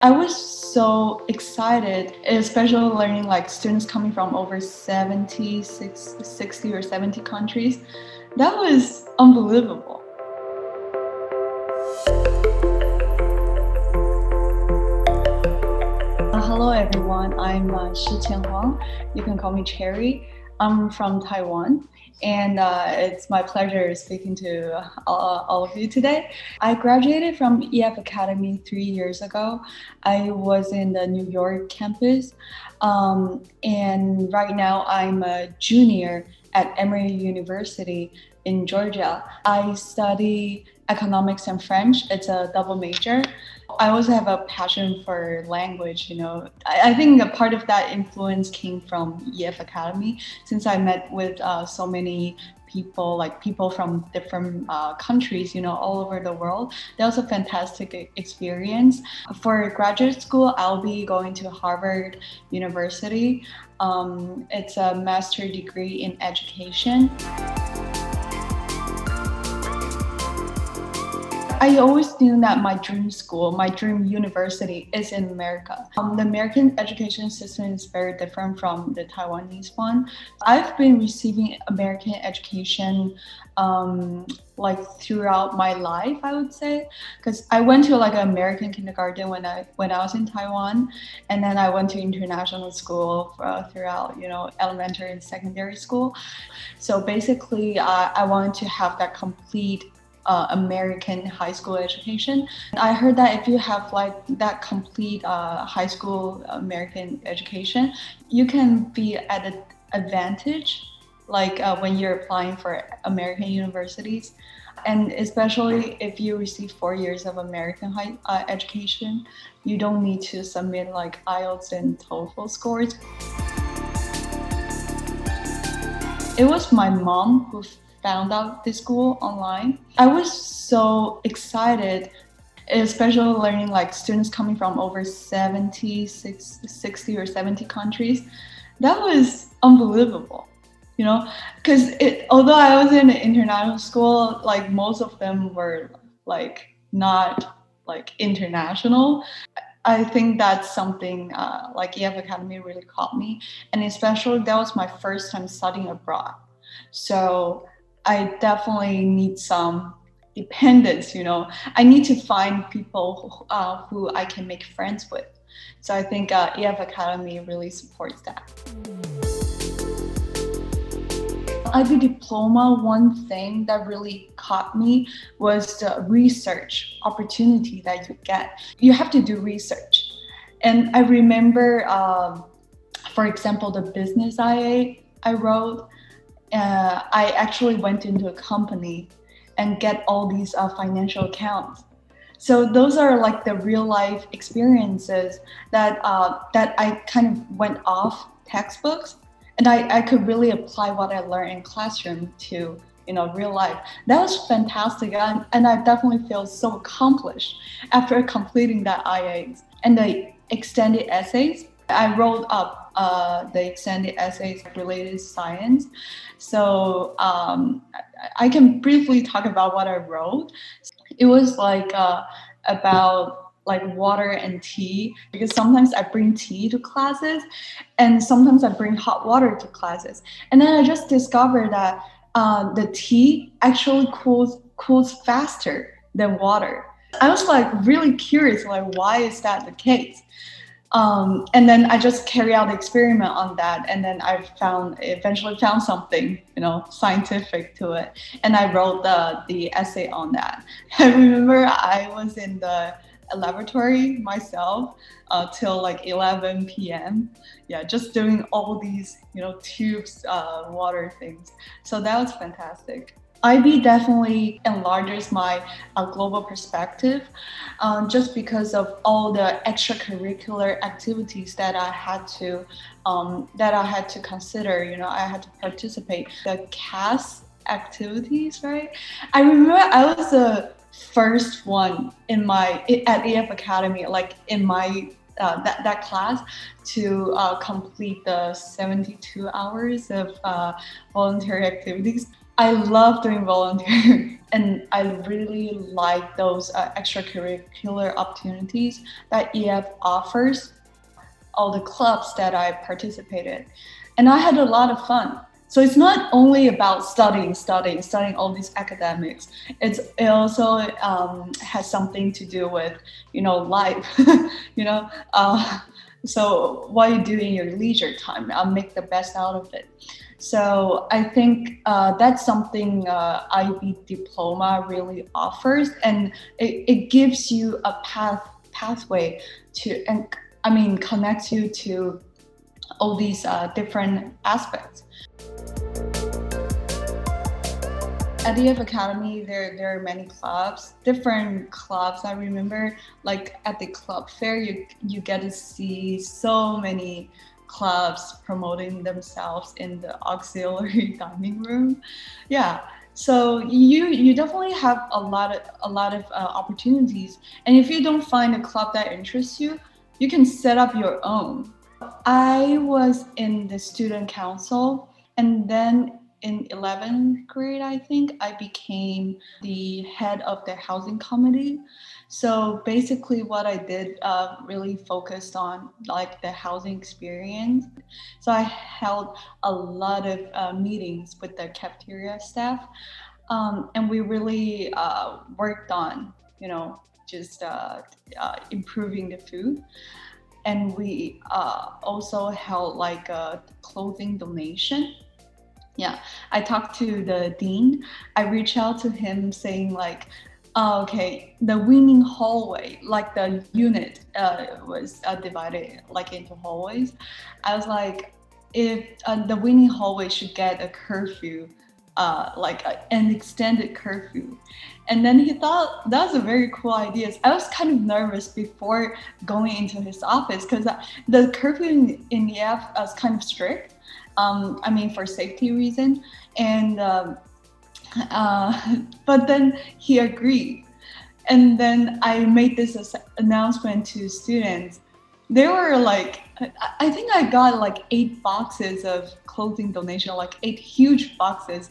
I was so excited, especially learning like students coming from over 60 or 70 countries. That was unbelievable. Hello everyone, I'm Shi Huang. You can call me Cherry. I'm from Taiwan, and it's my pleasure speaking to all of you today. I graduated from EF Academy 3 years ago. I was in the New York campus, and right now I'm a junior at Emory University in Georgia. I study economics and French. It's a double major. I also have a passion for language, I think a part of that influence came from EF Academy, since I met with so many people, like people from different countries, all over the world. That was a fantastic experience. For graduate school, I'll be going to Harvard University. It's a master's degree in education. I always knew that my dream school, my dream university is in America. The American education system is very different from the Taiwanese one. I've been receiving American education like throughout my life, I would say, because I went to like an American kindergarten when I was in Taiwan, and then I went to international school throughout, elementary and secondary school. So basically, I wanted to have that complete American high school education. I heard that if you have like that complete high school American education, you can be at an advantage like when you're applying for American universities. And especially if you receive 4 years of American high education, you don't need to submit like IELTS and TOEFL scores. It was my mom who found out this school online. I was so excited, especially learning like students coming from over 60 or 70 countries. That was unbelievable, because although I was in an international school, like most of them were like not like international. I think that's something like EF Academy really caught me, and especially that was my first time studying abroad. So I definitely need some dependence, I need to find people who I can make friends with. So I think EF Academy really supports that. IB Diploma, one thing that really caught me was the research opportunity that you get. You have to do research. And I remember, for example, the business I wrote, I actually went into a company and get all these financial accounts. So those are like the real life experiences that I kind of went off textbooks, and I could really apply what I learned in classroom to real life. That was fantastic, and I definitely feel so accomplished after completing that IAs. And the extended essays, I wrote up the extended essays related to science. So I can briefly talk about what I wrote. It was like about like water and tea, because sometimes I bring tea to classes and sometimes I bring hot water to classes. And then I just discovered that the tea actually cools faster than water. I was like really curious, like why is that the case? And then I just carry out the experiment on that, and then I eventually found something, scientific to it, and I wrote the essay on that. I remember I was in the laboratory myself till like 11 p.m. Yeah, just doing all these, tubes, water things. So that was fantastic. IB definitely enlarges my global perspective, just because of all the extracurricular activities that I had to consider. I had to participate. The CAS activities, right? I remember I was the first one at EF Academy, like in my that class, to complete the 72 hours of voluntary activities. I love doing volunteer and I really like those extracurricular opportunities that EF offers, all the clubs that I participated. And I had a lot of fun. So it's not only about studying all these academics. It also has something to do with, life, you know. So what you do in your leisure time, I'll make the best out of it. So I think that's something IB Diploma really offers, and it gives you a pathway to, and I mean, connects you to all these different aspects. At the EF Academy, there are many clubs, different clubs. I remember, like at the club fair, you get to see so many clubs promoting themselves in the auxiliary dining room. Yeah, so you definitely have a lot of opportunities. And if you don't find a club that interests you, you can set up your own. I was in the student council, and then in 11th grade, I think, I became the head of the housing committee. So basically what I did really focused on like the housing experience. So I held a lot of meetings with the cafeteria staff, and we really worked on, just improving the food. And we also held like a clothing donation. Yeah, I talked to the dean. I reached out to him saying like, oh, okay, the winning hallway, like the unit was divided like into hallways. I was like, if the winning hallway should get a curfew, an extended curfew. And then he thought that was a very cool idea. I was kind of nervous before going into his office because the curfew in EF was kind of strict. I mean, for safety reason. And but then he agreed. And then I made this announcement to students. They were like, I think I got like 8 boxes of clothing donation, like 8 huge boxes.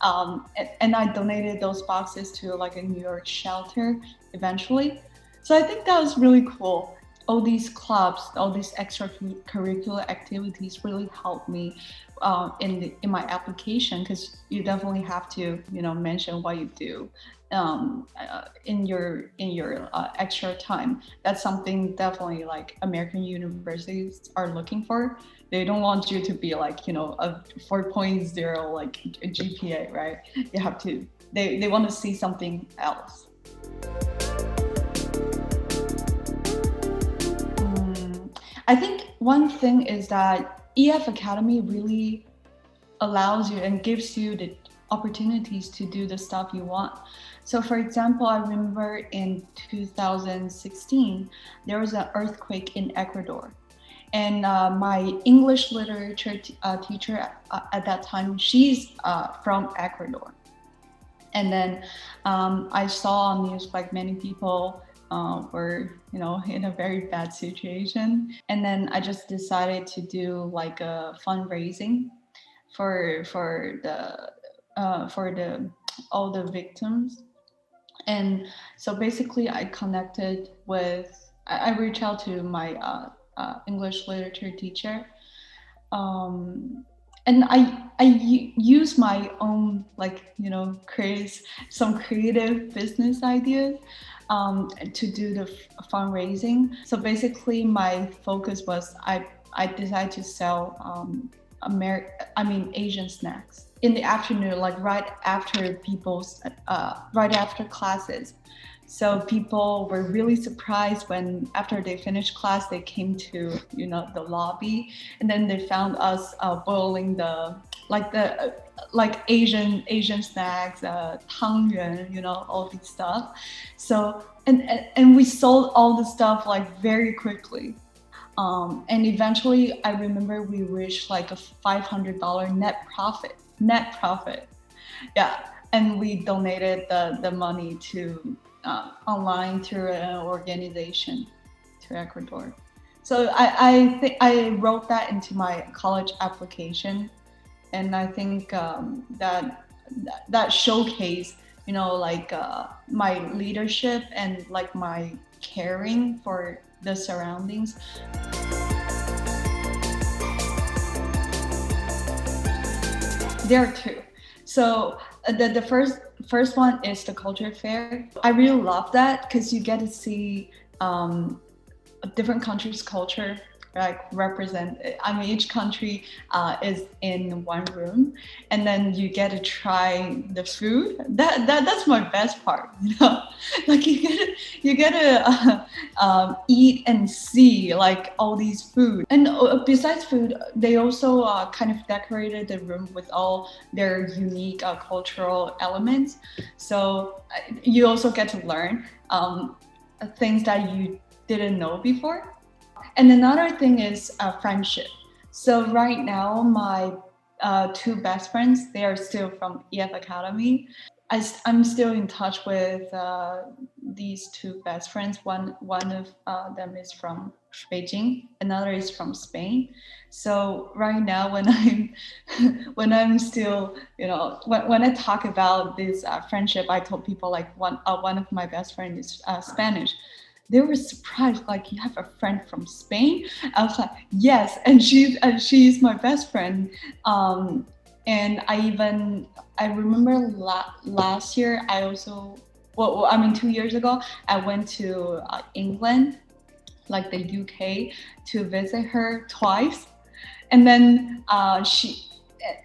And I donated those boxes to like a New York shelter eventually. So I think that was really cool. All these clubs, all these extracurricular activities really helped me in my application, because you definitely have to mention what you do in your extra time. That's something definitely like American universities are looking for. They don't want you to be like a 4.0 like a GPA, right? You have to. They want to see something else. I think one thing is that EF Academy really allows you and gives you the opportunities to do the stuff you want. So for example, I remember in 2016, there was an earthquake in Ecuador. And my English literature teacher at that time, she's from Ecuador. And then I saw on news like many people were in a very bad situation, and then I just decided to do like a fundraising for the all the victims. And so basically I connected with, I reached out to my English literature teacher, and I use my own create some creative business ideas to do the fundraising. So basically my focus was I decided to sell Asian snacks in the afternoon, like right after classes. So people were really surprised when after they finished class, they came to the lobby, and then they found us boiling the Asian snacks, 汤圆, all these stuff. So and we sold all the stuff like very quickly. And eventually, I remember we reached like a $500 net profit. Yeah, and we donated the money to online through an organization to Ecuador. So I think I wrote that into my college application, and I think that that showcase, like my leadership and like my caring for the surroundings. There are two. So the first one is the culture fair. I really love that because you get to see different countries' culture, like represent. I mean, each country is in one room, and then you get to try the food. That's my best part. Like you get to eat and see like all these food. And besides food, they also kind of decorated the room with all their unique cultural elements. So you also get to learn things that you didn't know before. And another thing is friendship. So right now, my two best friends, they are still from EF Academy. I'm still in touch with these two best friends. One of them is from Beijing, another is from Spain. So right now, when I'm still, when I talk about this friendship, I told people like one of my best friends is Spanish. They were surprised, like, you have a friend from Spain? I was like, yes, and she's my best friend. And I remember last year, I also, 2 years ago, I went to England, like the UK, to visit her twice. And then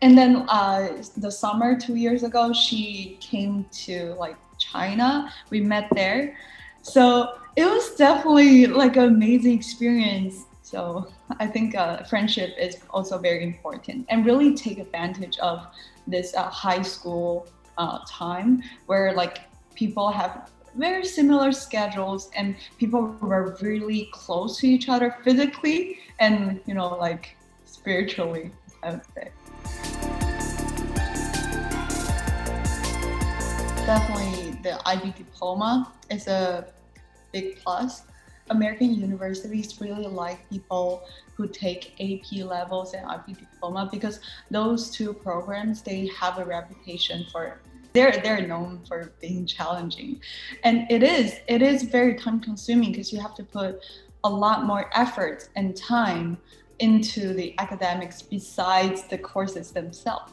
the summer 2 years ago, she came to like China. We met there. So it was definitely like an amazing experience. So I think friendship is also very important, and really take advantage of this high school time where like people have very similar schedules and people were really close to each other physically and, like spiritually, I would say. Definitely the IB Diploma is a big plus. American universities really like people who take AP levels and IB Diploma because those two programs, they have a reputation for, they're known for being challenging. And it is very time consuming because you have to put a lot more effort and time into the academics besides the courses themselves.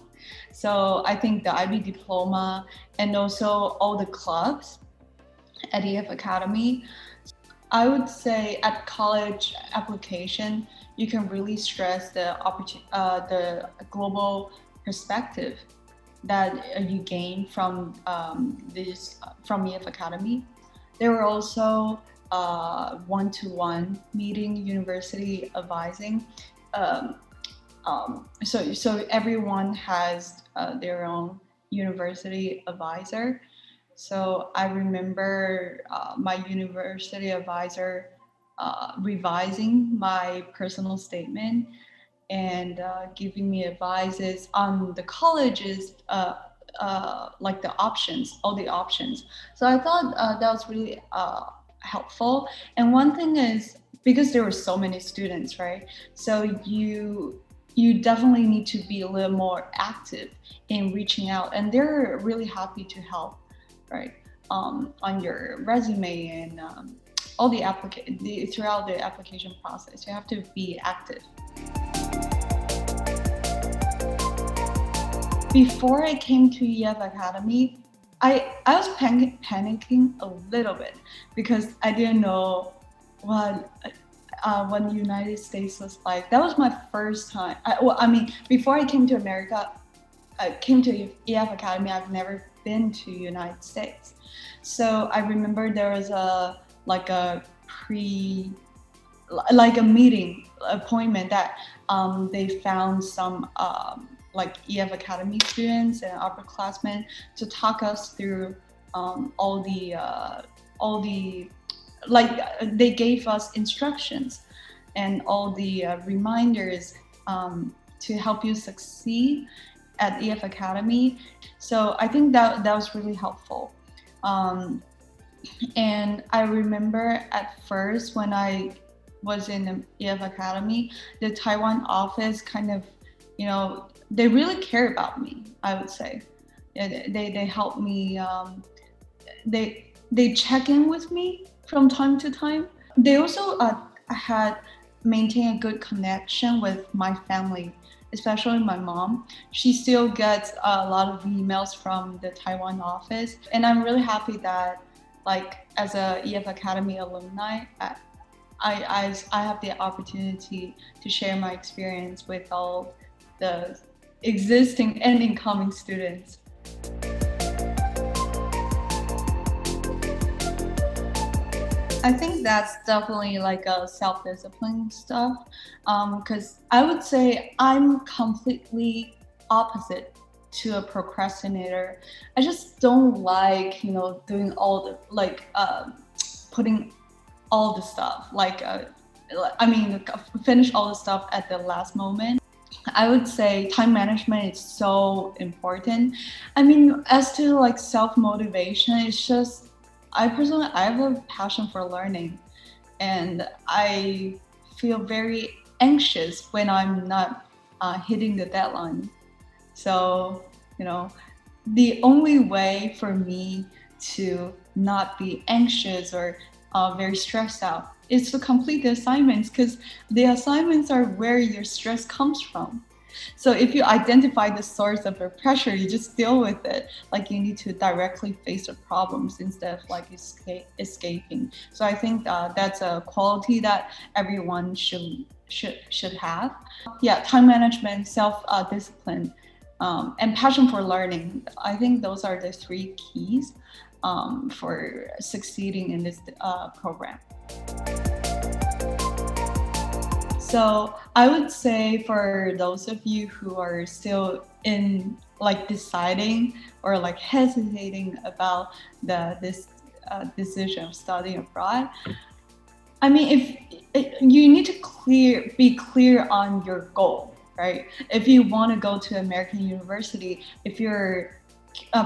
So I think the IB Diploma and also all the clubs at EF Academy, I would say at college application, you can really stress the global perspective that you gain from from EF Academy. There were also one-to-one meeting, university advising. So everyone has their own university advisor. So I remember my university advisor revising my personal statement and giving me advices on the colleges, like the options, all the options. So I thought that was really helpful. And one thing is, because there were so many students, right? So you definitely need to be a little more active in reaching out, and they're really happy to help, right? On your resume and all throughout the application process, you have to be active. Before I came to EF Academy, I was panicking a little bit because I didn't know what the United States was like. That was my first time. Before I came to America, I came to EF Academy, I've never been to United States. So I remember there was a meeting appointment that they found some like EF Academy students and upperclassmen to talk us through all the they gave us instructions and all the reminders to help you succeed at EF Academy. So I think that was really helpful. And I remember at first when I was in the EF Academy, the Taiwan office kind of, they really care about me, I would say. They help me. They check in with me from time to time. They also had maintained a good connection with my family, especially my mom. She still gets a lot of emails from the Taiwan office, and I'm really happy that, like, as a EF Academy alumni, I have the opportunity to share my experience with all the existing and incoming students. I think that's definitely like a self-discipline stuff, because I would say I'm completely opposite to a procrastinator. I just don't like, doing all the putting all the stuff finish all the stuff at the last moment. I would say time management is so important. I mean, as to like self-motivation, it's just I have a passion for learning, and I feel very anxious when I'm not hitting the deadline. So, the only way for me to not be anxious or very stressed out is to complete the assignments, because the assignments are where your stress comes from. So if you identify the source of the pressure, you just deal with it. Like, you need to directly face the problems instead of like escaping. So I think that's a quality that everyone should have. Yeah, time management, self discipline, and passion for learning. I think those are the three keys for succeeding in this program. So I would say, for those of you who are still in like deciding or like hesitating about this decision of studying abroad, I mean, if you need to be clear on your goal, right? If you want to go to American University, if you're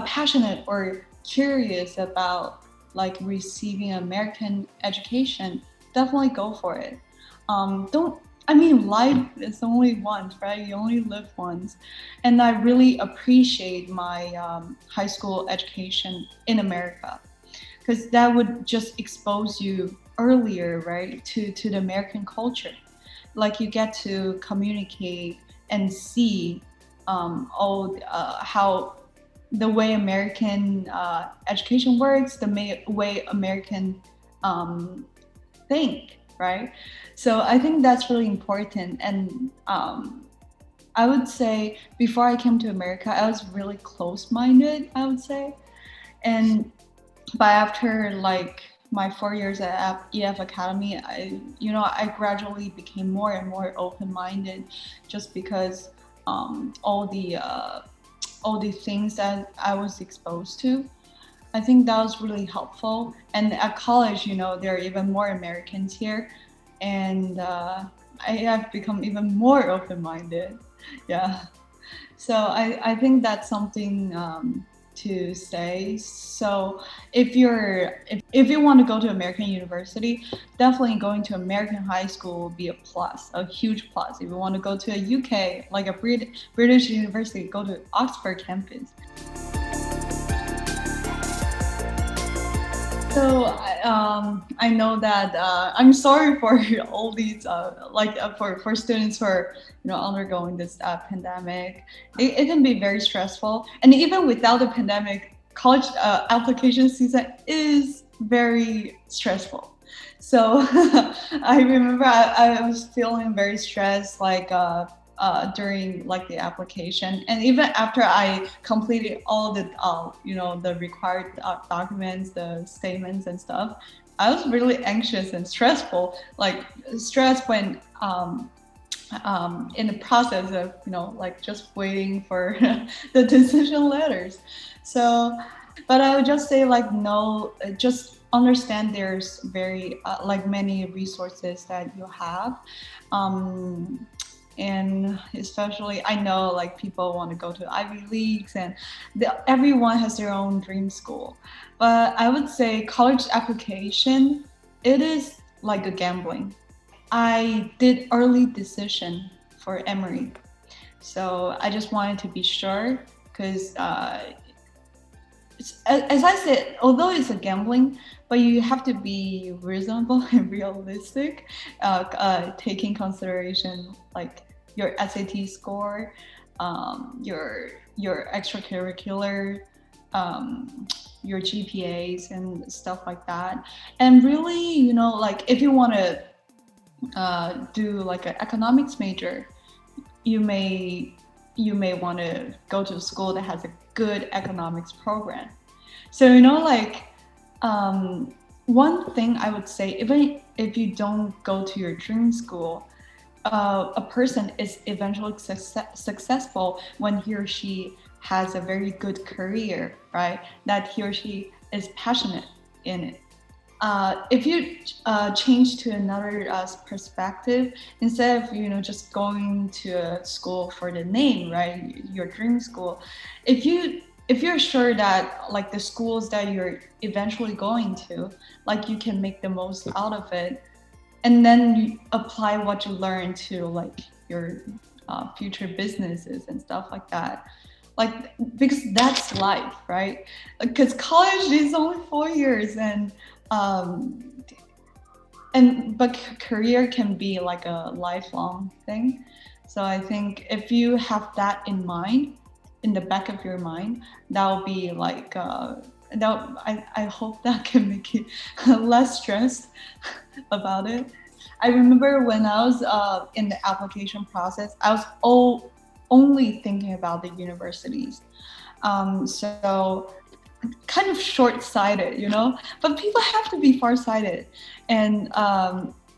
passionate or curious about like receiving American education, definitely go for it. Don't I mean, life is only once, right? You only live once. And I really appreciate my high school education in America, because that would just expose you earlier, right, to the American culture. Like, you get to communicate and see how the way American education works, the way American think, right? So I think that's really important. And I would say, before I came to America, I was really close-minded, I would say. And but after like my 4 years at EF Academy, I gradually became more and more open-minded, just because all the things that I was exposed to. I think that was really helpful. And at college, there are even more Americans here, and I have become even more open-minded. Yeah. So I think that's something to say. So if you want to go to American University, definitely going to American high school will be a plus, a huge plus. If you want to go to a UK, like a British university, go to Oxford campus. So I know that I'm sorry for all these for students who are undergoing this pandemic. It can be very stressful, and even without the pandemic, college application season is very stressful. So I remember I was feeling very stressed, during like the application, and even after I completed all the the required documents, the statements and stuff, I was really anxious and stressful, like stressed when in the process of just waiting for the decision letters. So, but I would just say, like, no, just understand there's very many resources that you have. And especially, I know like people want to go to Ivy Leagues, and everyone has their own dream school. But I would say college application, it is like a gambling. I did early decision for Emory, so I just wanted to be sure, because as I said, although it's a gambling, but you have to be reasonable and realistic, taking consideration like your SAT score, your extracurricular, your GPAs and stuff like that. And really, like if you want to do like an economics major, you may want to go to a school that has a good economics program. So like one thing I would say, even if you don't go to your dream school, a person is eventually successful when he or she has a very good career, right? That he or she is passionate in it. If you change to another perspective, instead of just going to a school for the name, right, your dream school, if you're sure that like the schools that you're eventually going to, like you can make the most out of it, and then you apply what you learn to like your future businesses and stuff like that. Like, because that's life, right? Because college is only 4 years, but career can be like a lifelong thing. So I think if you have that in mind, in the back of your mind, that will be like I hope that can make you less stressed about it. I remember when I was in the application process, I was only thinking about the universities. So kind of short-sighted, but people have to be far-sighted. And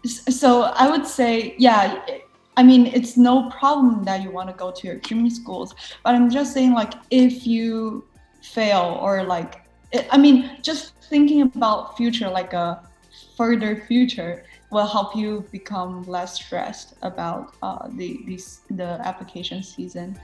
so I would say, yeah, I mean, it's no problem that you want to go to your dream schools, but I'm just saying, like, if you fail or like, I mean, just thinking about future, like a further future, will help you become less stressed about the application season.